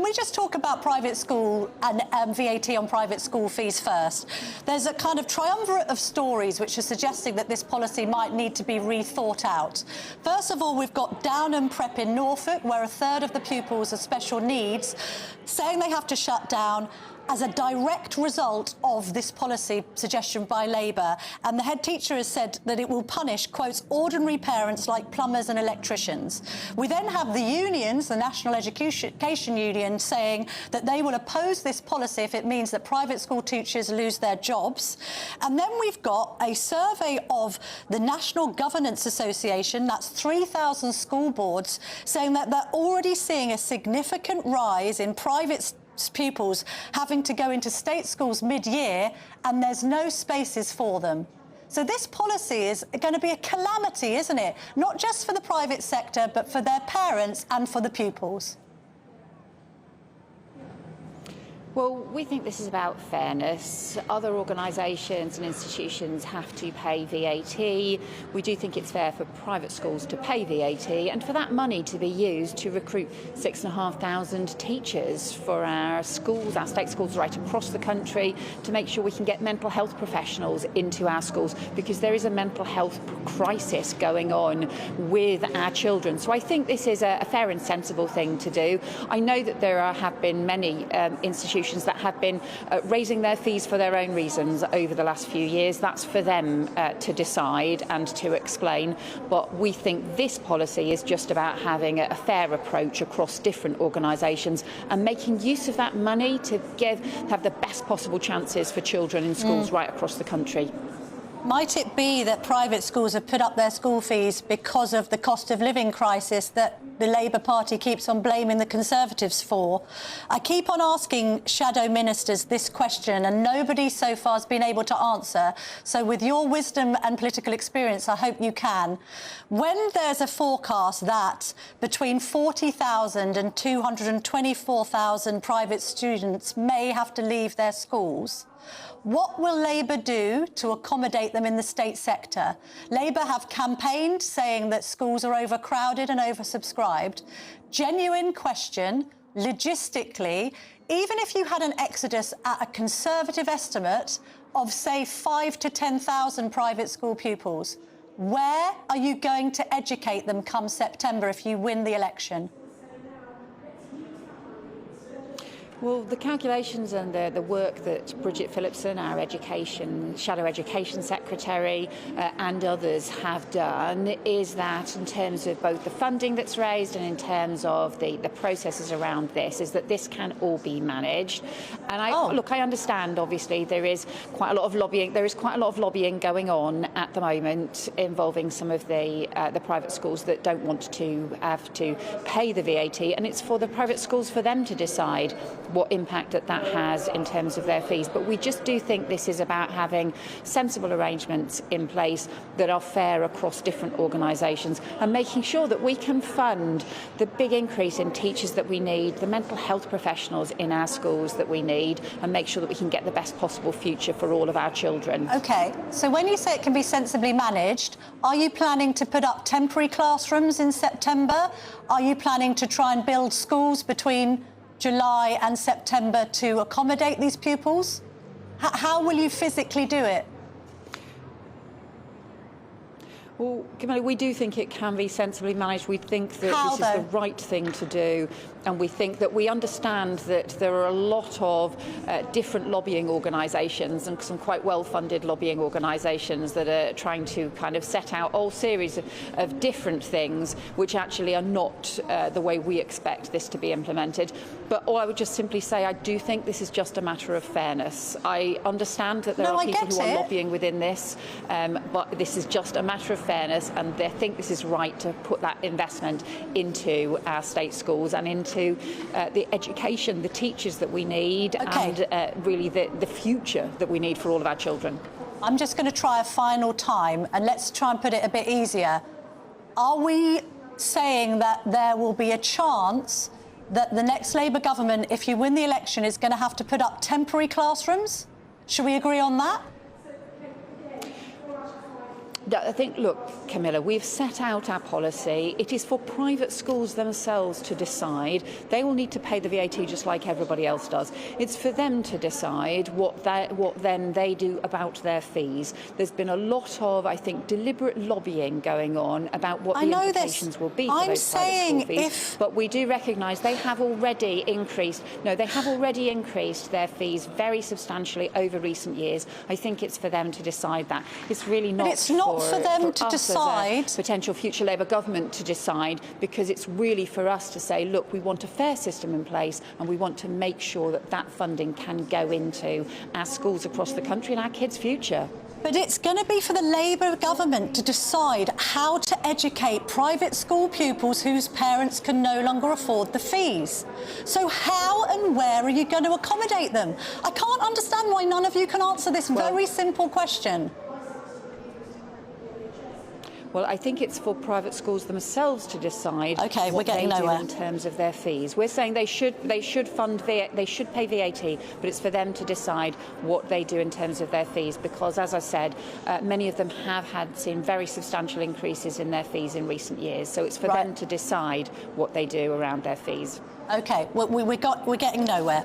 we just talk about private school and VAT on private school fees first? There's a kind of triumvirate of stories which are suggesting that this policy might need to be rethought out. First of all, we've got Downham Prep in Norfolk, where a third of the pupils are special needs, saying they have to shut down as a direct result of this policy suggestion by Labour. And the head teacher has said that it will punish, quotes, ordinary parents like plumbers and electricians. We then have the unions, the National Education Union, saying that they will oppose this policy if it means that private school teachers lose their jobs. And then we've got a survey of the National Governance Association, that's 3,000 school boards, saying that they're already seeing a significant rise in private pupils having to go into state schools mid-year, and there's no spaces for them. So this policy is going to be a calamity, isn't it? Not just for the private sector, but for their parents and for the pupils. Well, we think this is about fairness. Other organisations and institutions have to pay VAT. We do think it's fair for private schools to pay VAT and for that money to be used to recruit 6,500 teachers for our schools, our state schools right across the country, to make sure we can get mental health professionals into our schools, because there is a mental health crisis going on with our children. So I think this is a fair and sensible thing to do. I know that there have been many institutions that have been raising their fees for their own reasons over the last few years. That's for them to decide and to explain. But we think this policy is just about having a fair approach across different organisations and making use of that money to have the best possible chances for children in schools right across the country. Might it be that private schools have put up their school fees because of the cost of living crisis that the Labour Party keeps on blaming the Conservatives for? I keep on asking shadow ministers this question and nobody so far has been able to answer. So with your wisdom and political experience, I hope you can. When there's a forecast that between 40,000 and 224,000 private students may have to leave their schools, what will Labour do to accommodate them in the state sector? Labour have campaigned saying that schools are overcrowded and oversubscribed. Genuine question, logistically, even if you had an exodus at a Conservative estimate of, say, 5,000 to 10,000 private school pupils, where are you going to educate them come September if you win the election? Well, the calculations and the work that Bridget Phillipson, our Shadow Education Secretary, and others have done is that in terms of both the funding that's raised and in terms of the processes around this, is that this can all be managed. And I understand, obviously, there is quite a lot of lobbying going on at the moment involving some of the private schools that don't want to have to pay the VAT, and it's for the private schools for them to decide what impact that has in terms of their fees. But we just do think this is about having sensible arrangements in place that are fair across different organisations and making sure that we can fund the big increase in teachers that we need, the mental health professionals in our schools that we need, and make sure that we can get the best possible future for all of our children. OK, so when you say it can be sensibly managed, are you planning to put up temporary classrooms in September? Are you planning to try and build schools between July and September to accommodate these pupils? How will you physically do it? Well, Camilla, we do think it can be sensibly managed. We think that this is the right thing to do, and we think that we understand that there are a lot of different lobbying organisations and some quite well-funded lobbying organisations that are trying to kind of set out a whole series of different things which actually are not the way we expect this to be implemented. But I would just simply say I do think this is just a matter of fairness. I understand that there are people who are lobbying within this, but this is just a matter of fairness, and they think this is right to put that investment into our state schools and into the education, the teachers that we need, and really the future that we need for all of our children. I'm just going to try a final time, and let's try and put it a bit easier. Are we saying that there will be a chance that the next Labour government, if you win the election, is going to have to put up temporary classrooms? Should we agree on that? I think, look, Camilla, we've set out our policy. It is for private schools themselves to decide. They will need to pay the VAT just like everybody else does. It's for them to decide what then they do about their fees. There's been a lot of, I think, deliberate lobbying going on about what the implications will be for those private school fees. But we do recognise they have already increased. No, they have already increased their fees very substantially over recent years. I think it's for them to decide that. It's really not. But it's not for them to decide. As a potential future Labour government to decide, because it's really for us to say, look, we want a fair system in place and we want to make sure that that funding can go into our schools across the country and our kids' future. But it's going to be for the Labour government to decide how to educate private school pupils whose parents can no longer afford the fees. So how and where are you going to accommodate them? I can't understand why none of you can answer this very simple question. Well, I think it's for private schools themselves to decide what they do in terms of their fees. We're saying they should pay VAT, but it's for them to decide what they do in terms of their fees, because, as I said, many of them have seen very substantial increases in their fees in recent years. So it's for them to decide what they do around their fees. OK, well, we're getting nowhere.